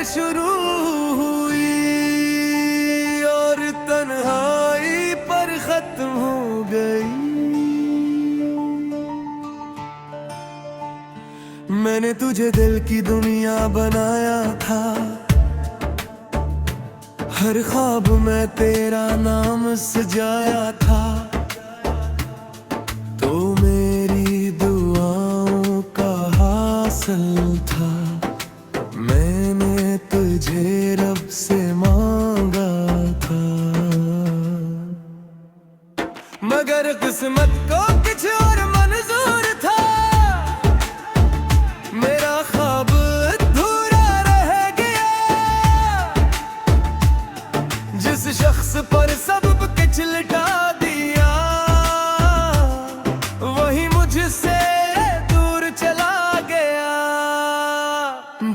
शुरू हुई और तन्हाई पर खत्म हो गई। मैंने तुझे दिल की दुनिया बनाया था, हर ख्वाब में तेरा नाम सजाया था। तो मेरी दुआओं का हासिल था, मैंने तुझे रब से मांगा था। मगर किस्मत को कुछ और मंजूर था, मेरा ख्वाब अधूरा रह गया। जिस शख्स पर सब कुछ लुटा दिया, वही मुझसे दूर चला गया।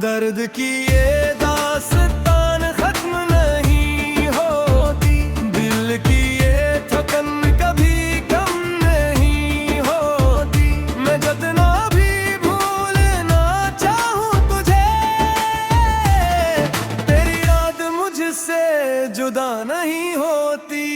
दर्द की ये दास्तान खत्म नहीं होती, दिल की ये थकन कभी कम नहीं होती। मैं जितना भी भूलना चाहूं तुझे, तेरी याद मुझसे जुदा नहीं होती।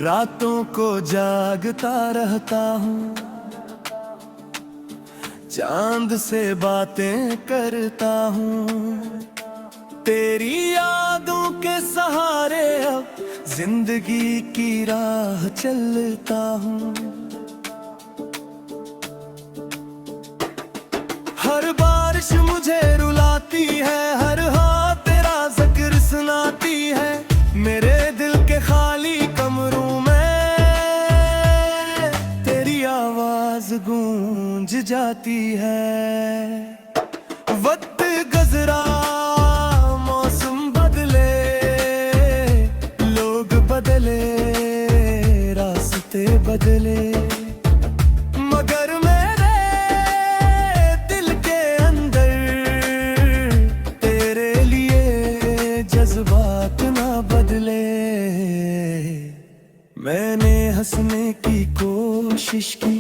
रातों को जागता रहता हूँ, चांद से बातें करता हूँ। तेरी यादों के सहारे अब जिंदगी की राह चलता हूँ। हर बारिश मुझे रुलाती है, हर हाँ तेरा जिक्र सुनाती है। मेरे दिल के खाली कमरों में तेरी आवाज गूंज जाती है। वक्त गुजरा, मौसम बदले, लोग बदले, रास्ते बदले, मगर मेरे दिल के अंदर तेरे लिए जज्बात ना बदले। मैंने हंसने की कोशिश की,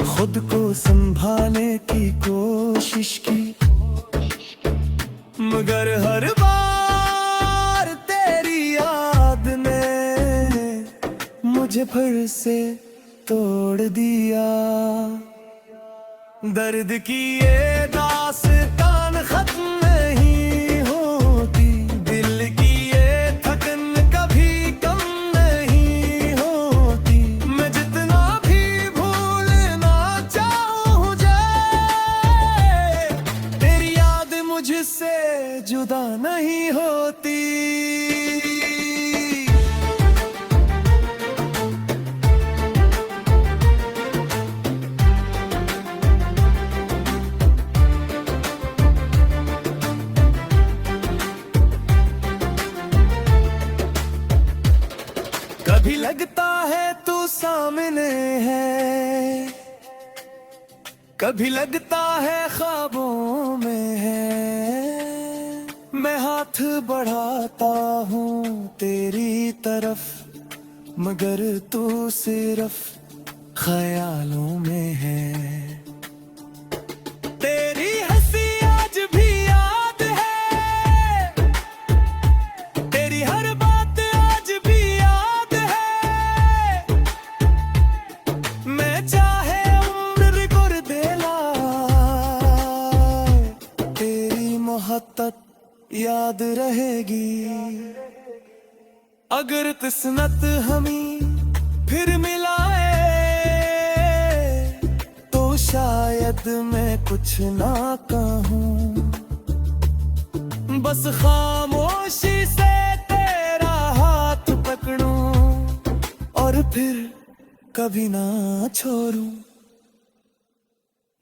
खुद को संभालने की कोशिश की, मगर हर बार तेरी याद ने मुझे फिर से तोड़ दिया। दर्द की ये दास्तान खत्म नहीं होती, दिल की ये थकन कभी कम नहीं होती। मैं जितना भी भूलना चाहूं जाए, तेरी याद मुझसे जुदा नहीं होती। कभी लगता है तू सामने है, कभी लगता है ख्वाबों में है। मैं हाथ बढ़ाता हूँ तेरी तरफ, मगर तू सिर्फ ख्यालों में है। तेरी हंसी आज भी याद है, तेरी हर बात आज भी याद है। मैं चाहे उम्र गुर देला, तेरी मोहब्बत याद रहेगी। अगर किस्मत हमें फिर मिलाए, तो शायद मैं कुछ ना कहूँ, बस खामोशी से तेरा हाथ पकड़ूं और फिर कभी ना छोड़ूं।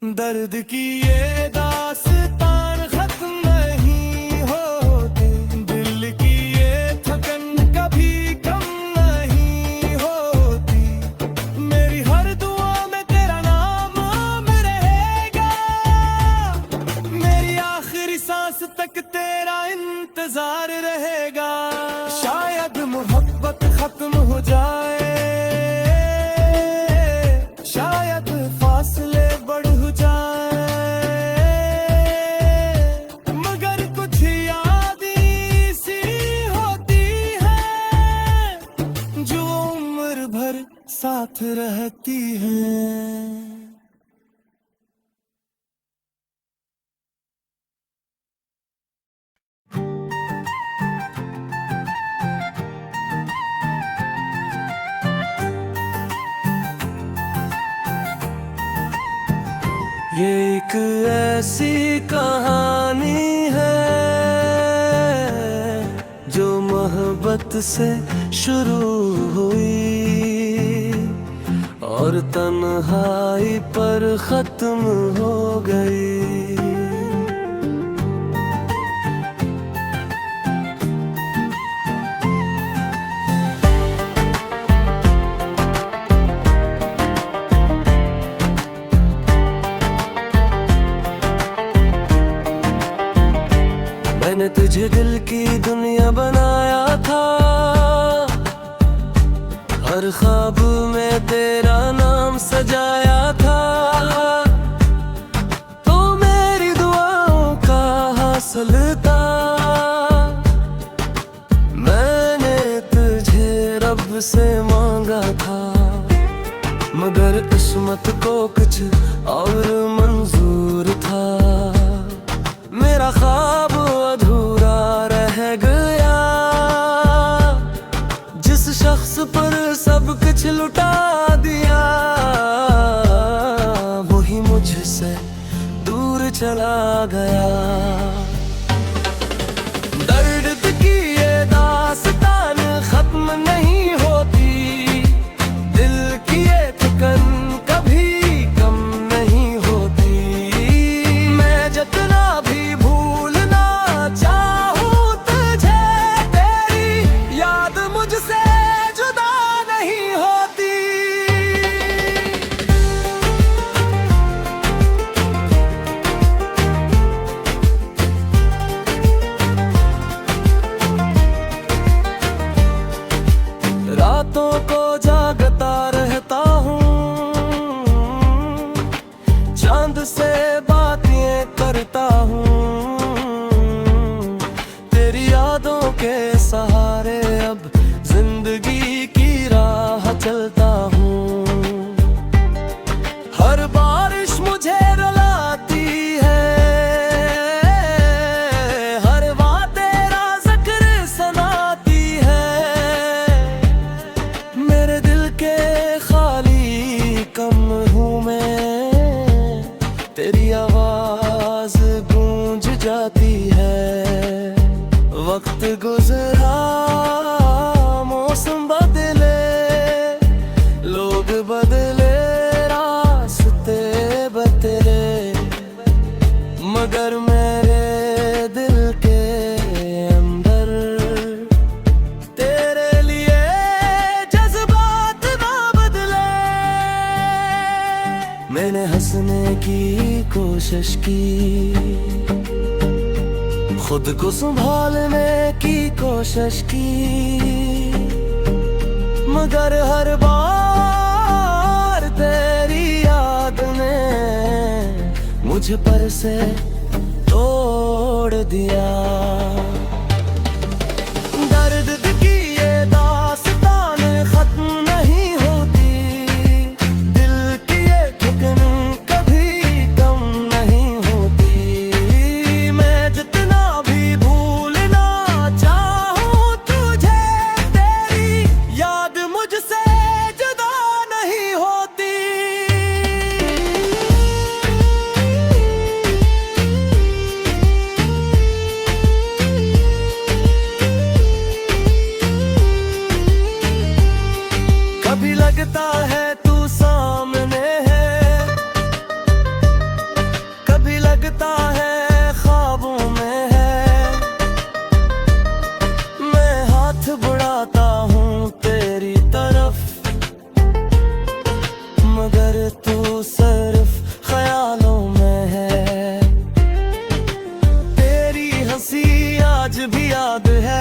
दर्द की ये दास्तान खत्म नहीं होती, दिल की ये थकन कभी कम नहीं होती। मेरी हर दुआ में तेरा नाम रहेगा। तक तेरा इंतजार रहेगा। शायद मोहब्बत खत्म हो जाए, शायद फासले बढ़ जाए, मगर कुछ यादें सी होती है जो उम्र भर साथ रहती है। ये एक ऐसी कहानी है जो मोहब्बत से शुरू हुई और तन्हाई पर खत्म हो गई। मैंने तुझे दिल की दुनिया बनाया था, हर ख्वाब में तेरा नाम सजाया था, तो मेरी दुआओं का हासिल था। मैंने तुझे रब से मांगा था, मगर किस्मत को कुछ और मंजूर था। मेरा ख्वाब अधूरा रह गया, जिस शख्स पर सब कुछ लुटा दिया, वही मुझसे दूर चला गया। दर्द की ये दास्तान खत्म नहीं होती, दिल की ये थकन कभी कम नहीं होती। मैं जितना भी भूलना चाहूं तुझे, तेरी याद मुझसे जुदा नहीं होती। रातों को जागता रहता हूँ, चांद से बातें करता हूँ, तेरी यादों के सहारे अब जिंदगी की राह चलता हूँ। हर बारिश मुझे रुलाती है, हर बात तेरा जिक्र सुनाती है। मेरे दिल के खाली कम हूँ मैं, तेरी आवाज गूंज जाती है। वक्त गुजरा, मौसम बदले, लोग बदले, रास्ते बदले, मगर मेरे दिल के अंदर तेरे लिए जज्बात ना बदले। मैंने हंसने की कोशिश की, खुद को संभालने की कोशिश की, मगर हर बार तेरी याद ने मुझ पर से तोड़ दिया। दर्द की ये दास्तान खत्म नहीं होती, दिल की ये ठिकन कभी कम नहीं होती। मैं जितना भी भूलना चाहूं तुझे, तेरी याद मुझसे जुदा नहीं होती। आज भी याद है,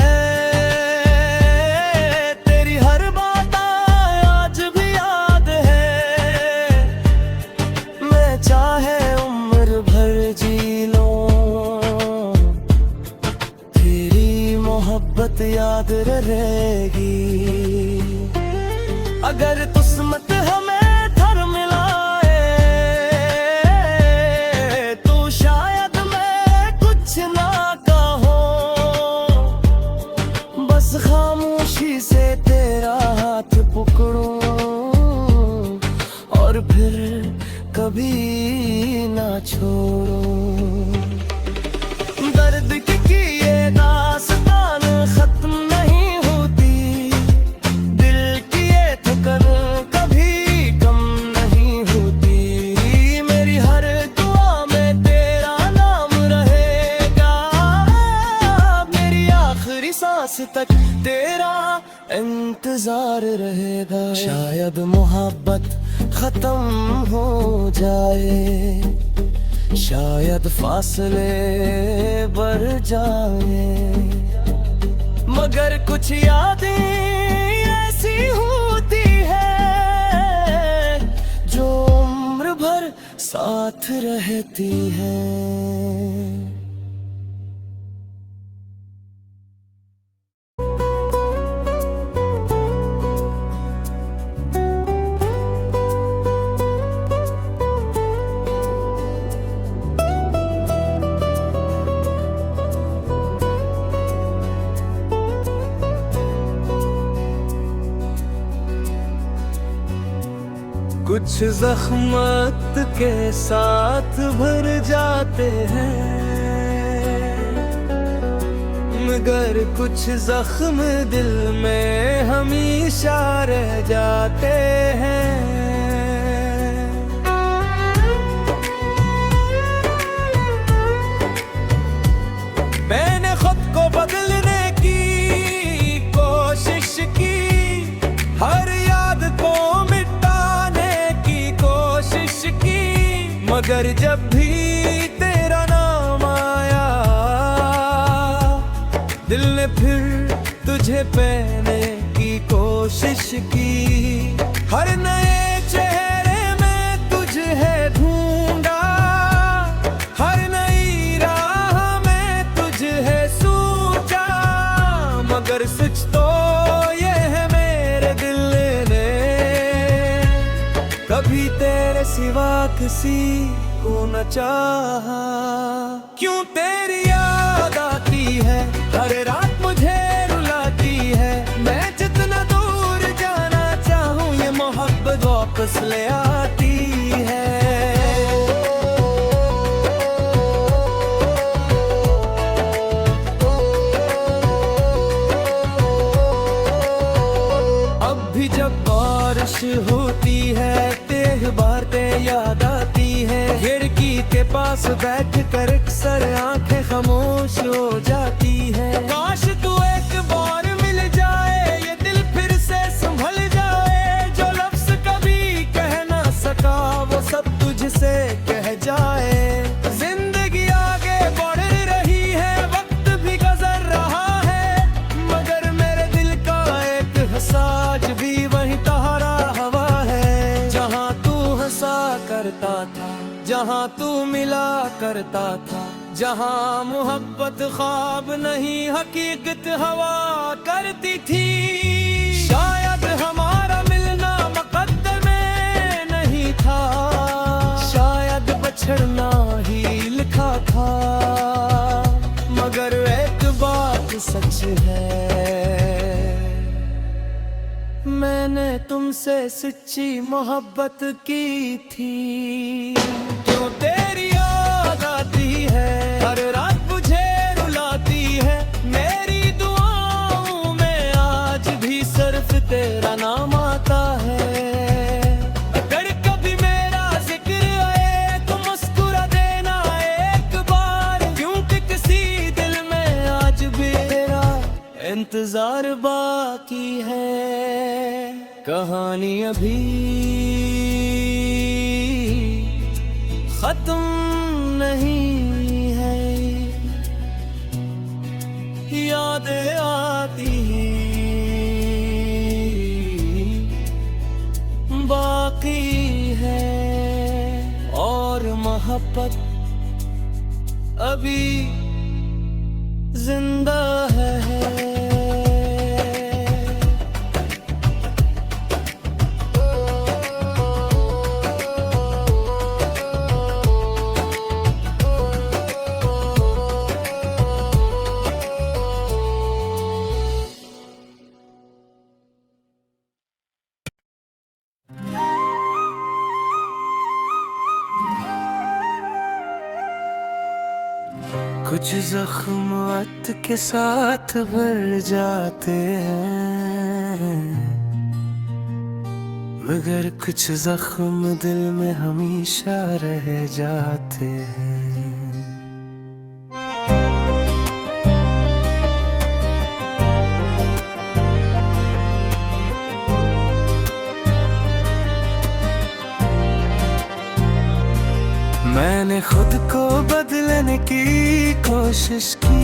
तेरी हर बात आज भी याद है। मैं चाहे उम्र भर जी लूं, तेरी मोहब्बत याद रहेगी। अगर किस्मत हमें थर मिलाए तो शायद मैं कुछ ना कहूं, बस खामोशी से तेरा हाथ पकड़ूं और फिर कभी ना छोड़ूं। दर्द की ये दास्तान खत्म नहीं होती, दिल की ये थकन कभी कम नहीं होती। मेरी हर दुआ में तेरा नाम रहेगा, मेरी आखिरी सांस तक तेरा इंतजार रहेगा। शायद मोहब्बत खत्म हो जाए, शायद फासले बढ़ जाए, मगर कुछ यादें ऐसी होती है जो उम्र भर साथ रहती है। कुछ जख्मत के साथ भर जाते हैं, मगर कुछ जख्म दिल में हमेशा रह जाते हैं। मैंने खुद को बदलने की कोशिश की, हर याद को मगर जब भी तेरा नाम आया, दिल ने फिर तुझे पाने की कोशिश की। हर नए चेहरे में तुझे ढूंढा, हर नई राह में तुझे सोचा, मगर सच तो ये है मेरे दिल ने कभी तेरे सिवा किसी को न चाहा। क्यों तेरी याद आती है, हर रात मुझे रुलाती है। मैं जितना दूर जाना चाहूं ये मोहब्बत वापस ले आती है। अब भी जब बारिश होती है तेरे बातें याद आती है। खिड़की के पास बैठ कर अक्सर आंखें खामोश हो जाती है। काश तू एक बार मिल जाए, ये दिल फिर से संभल जाए। जो लफ्ज कभी कह ना सका वो सब तुझसे कह जाए। जिंदगी आगे बढ़ रही है, वक्त भी गुजर रहा है, मगर मेरे दिल का एक हसाज भी वही तहरा हवा है। जहाँ तू हंसा करता था, जहाँ तू मिला करता था, जहाँ मोहब्बत ख्वाब नहीं हकीकत हवा करती थी। शायद हमारा मिलना मुकद्दर में नहीं था, शायद बछड़ना ही लिखा था, मगर एक बात सच है, मैंने तुमसे सच्ची मोहब्बत की थी। क्यों तेरी याद आती है, हर रात मुझे रुलाती है। मेरी दुआओं में आज भी सिर्फ तेरा नाम आता है। अगर कभी मेरा जिक्र आए तो मुस्कुरा देना एक बार, क्योंकि किसी दिल में आज भी तेरा इंतजार बाकी है। कहानी अभी खत्म नहीं है। यादें आती बाकी है, और मोहब्बत अभी जिंदा है। कुछ जख्म वक्त के साथ भर जाते हैं, मगर कुछ जख्म दिल में हमेशा रह जाते हैं। मैंने खुद को बदलने की कोशिश की,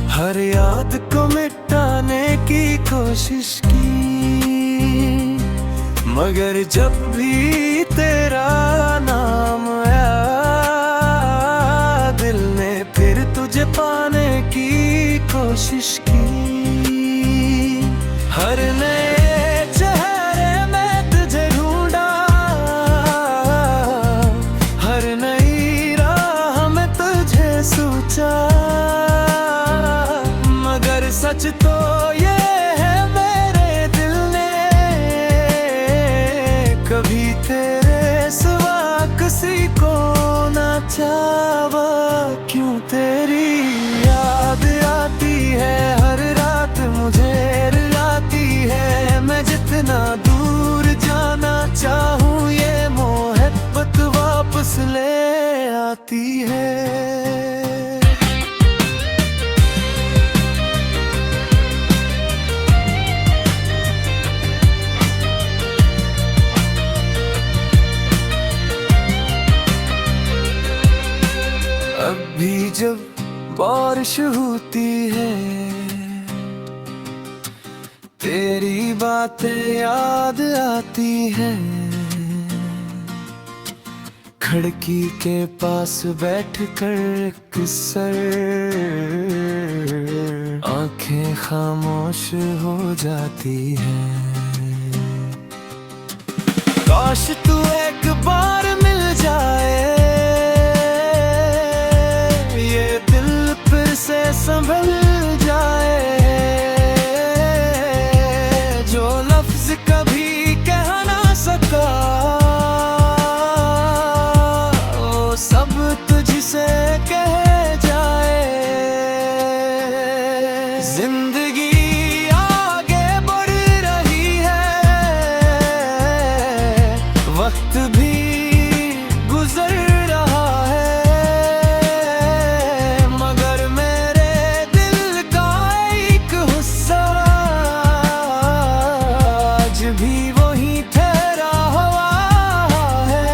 हर याद को मिटाने की कोशिश की, मगर जब भी तेरा नाम आया, दिल ने फिर तुझे पाने की कोशिश की। हर नए मगर सच तो ये है मेरे दिल ने कभी तेरे सिवा किसी को ना चाहा। क्यों तेरी याद आती है हर रात, मुझे रुलाती है। मैं जितना दूर जाना चाहूँ ये मोहब्बत वापस ले आती है। अब भी जब बारिश होती है, तेरी बातें याद आती है। खिड़की के पास बैठकर अक्सर आंखें खामोश हो जाती हैं। काश तू एक बार मिल जाए, से संभल जाए। जो लफ्ज कभी कह ना सका, वो सब तुझसे कह जाए। जिंदगी आगे बढ़ रही है, वक्त भी गुजर रहा है, भी वही ठहरा हुआ है।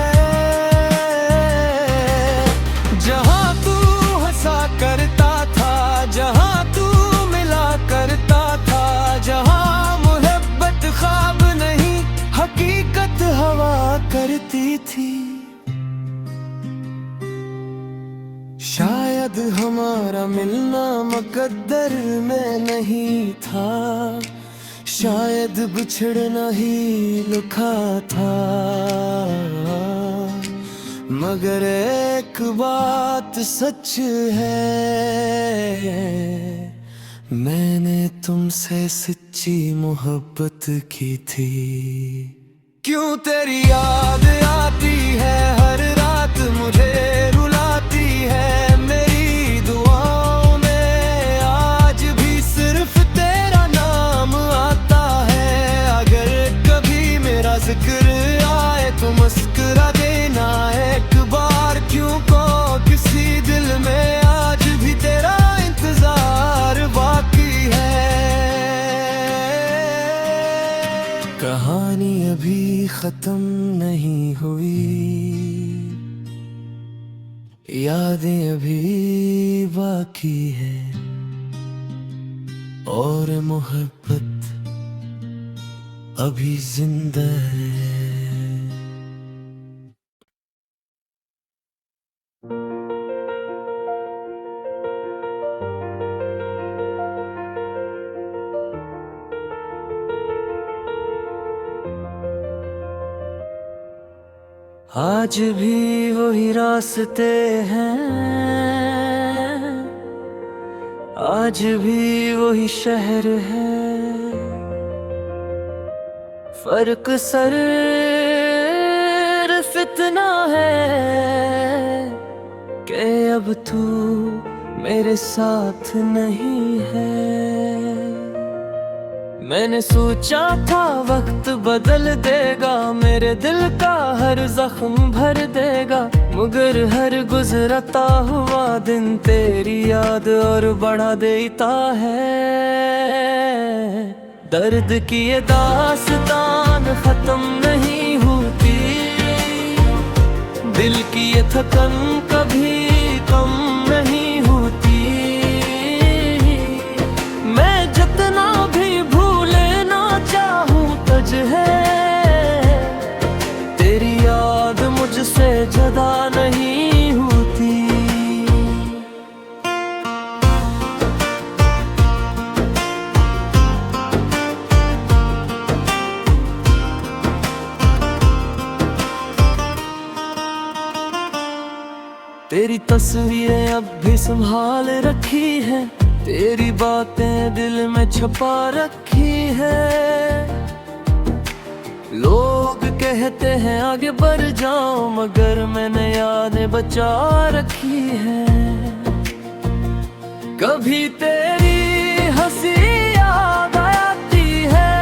जहाँ तू हंसा करता था, जहाँ तू मिला करता था, जहाँ मोहब्बत ख्वाब नहीं हकीकत हवा करती थी। शायद हमारा मिलना मुकद्दर में नहीं था, शायद बिछड़ना ही लिखा था। मगर एक बात सच है, मैंने तुमसे सच्ची मोहब्बत की थी। क्यों तेरी याद आती है हर रात, मुझे रुलाती है। मेरी दुआओं में आज भी सिर्फ तेरा नाम आता है। अगर कभी मेरा जिक्र आए तो मुस्कुरा देना एक बार। क्यों को किसी दिल में आज भी तेरा इंतजार बाकी है। कहानी अभी खत्म नहीं हुई, यादें अभी बाकी है। और मोहब्बत अभी जिंदा है। आज भी वही रास्ते हैं, आज भी वही शहर है, फर्क सिर्फ इतना है कि अब तू मेरे साथ नहीं है। मैंने सोचा था वक्त बदल देगा, मेरे दिल का हर जख्म भर देगा, मगर हर गुजरता हुआ दिन तेरी याद और बढ़ा देता है। दर्द की ये दास्तान खत्म नहीं होती, दिल की ये थकन कभी कम नहीं होती। मैं जितना भी तुझ है, तेरी याद मुझसे जुदा नहीं होती। तेरी तस्वीरें अब भी संभाल रखी है, तेरी बातें दिल में छुपा रखी है। लोग कहते हैं आगे बढ़ जाओ, मगर मैंने यादें बचा रखी है। कभी तेरी हंसी याद आती है,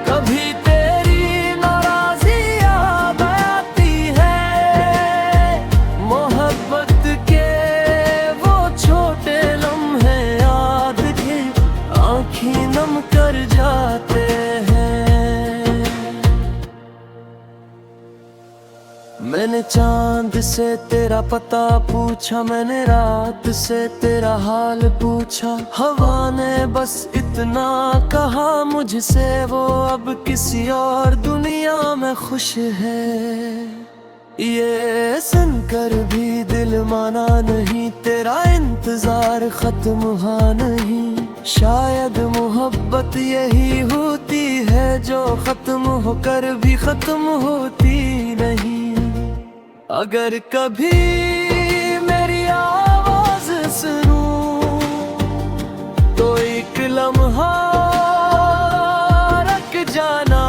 कभी तेरी नाराजी याद आती है। मोहब्बत के वो छोटे लम्हे याद के आँखें नम कर जाते हैं। मैंने चांद से तेरा पता पूछा, मैंने रात से तेरा हाल पूछा। हवा ने बस इतना कहा मुझसे, वो अब किसी और दुनिया में खुश है। ये सुनकर भी दिल माना नहीं, तेरा इंतजार खत्म हुआ नहीं। शायद मोहब्बत यही होती है जो खत्म होकर भी खत्म होती नहीं। अगर कभी मेरी आवाज सुनूं तो एक लम्हा रख जाना।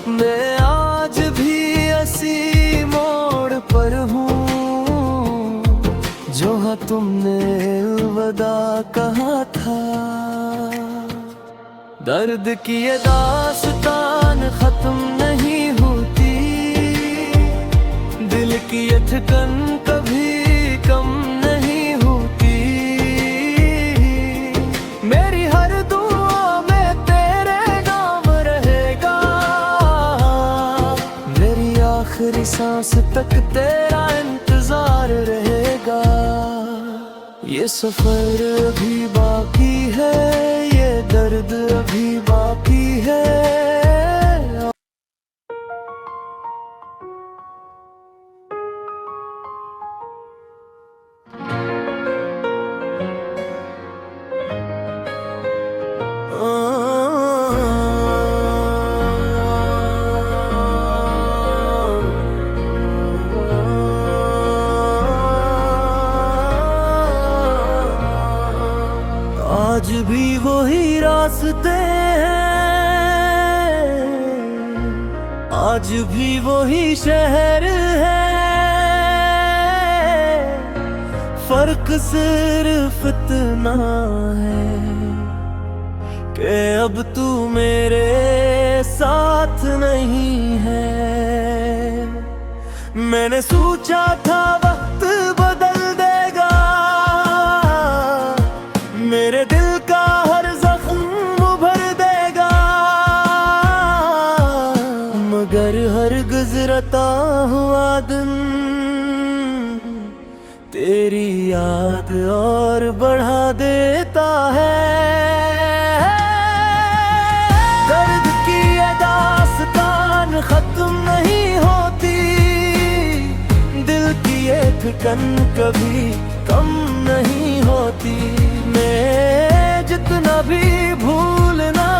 मैं आज भी इसी मोड़ पर हूँ जहाँ तुमने अलविदा कहा था। दर्द की ये दास्तान खत्म नहीं होती, दिल की ये थकन कभी कम नहीं होती। मेरी हर दुआ में तेरे नाम रहेगा, मेरी आखिरी सांस तक तेरा इंतजार रहेगा। ये सफर अभी बाकी है, ये दर्द अभी बाकी है। आज भी वही रास्ते हैं, आज भी वही शहर है, फर्क सिर्फ इतना है कि अब तू मेरे साथ नहीं है। मैंने सोचा था वक्त बदल देगा, मेरे दिल का हर जख्म भर देगा, मगर हर गुजरता हुआ दिन तेरी याद और बढ़ा देता है। दर्द की ये दास्तान खत्म नहीं होती, दिल की ये धड़कन कभी कम नहीं होती। मैं जितना भी भूलना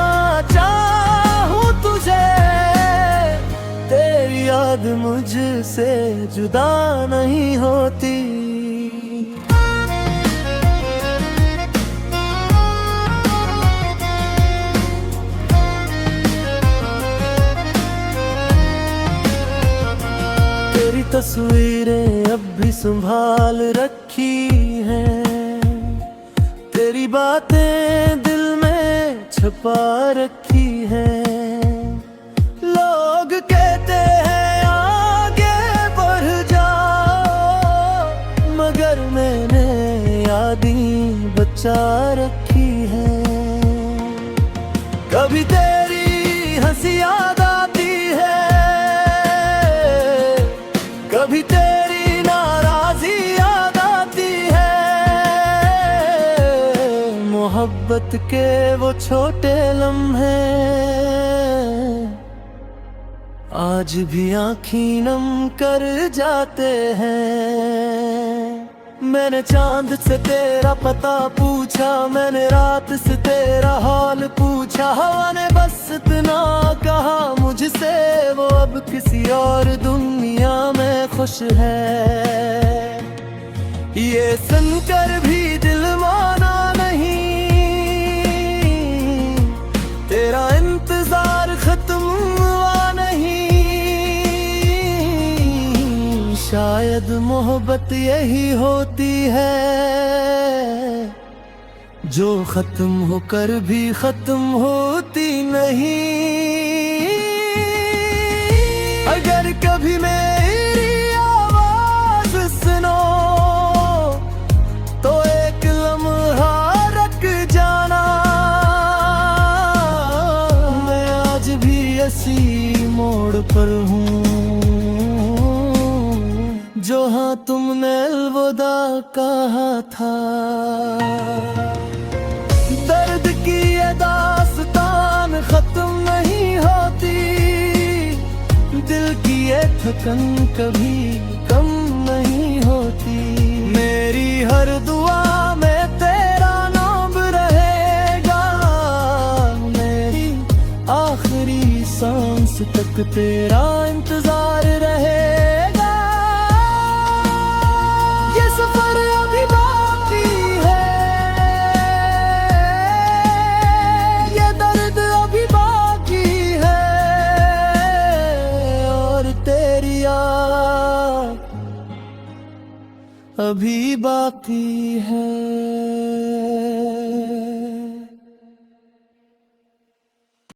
चाहूँ तुझे, तेरी याद मुझसे जुदा नहीं होती। तेरी तस्वीरें अब भी संभाल रखी हैं, तेरी बातें दिल में छुपा रखी हैं। लोग कहते हैं आगे बढ़ जाओ, मगर मैंने यादें बचा रखी हैं। कभी तेरी हंसी याद आती है, कभी तेरी नाराजी याद आती है। मोहब्बत के वो छोटे लम्हे आज भी आँखी नम कर जाते हैं। मैंने चांद से तेरा पता पूछा, मैंने रात से तेरा हाल पूछा। हवा ने बस इतना कहा मुझसे, वो अब किसी और दुनिया में खुश है। ये सुनकर भी दिल माना नहीं, तेरा इंतजार खत्म हुआ नहीं। शायद मोहब्बत यही होती है, जो खत्म होकर भी खत्म होती नहीं। अगर कभी मेरी आवाज सुनो तो एक लम्हा रख जाना। मैं आज भी इसी मोड़ पर हूँ, जो हाँ तुमने अलविदा कहा था। दर्द की ये दास्तान खत्म नहीं होती, दिल की ये थकन कभी कम नहीं होती। मेरी हर दुआ में तेरा नाम रहेगा, मेरी आखिरी सांस तक तेरा इंतजार रहेगा। ये सफर अभी बाकी है, ये दर्द अभी बाकी है, और तेरी याद अभी बाकी है।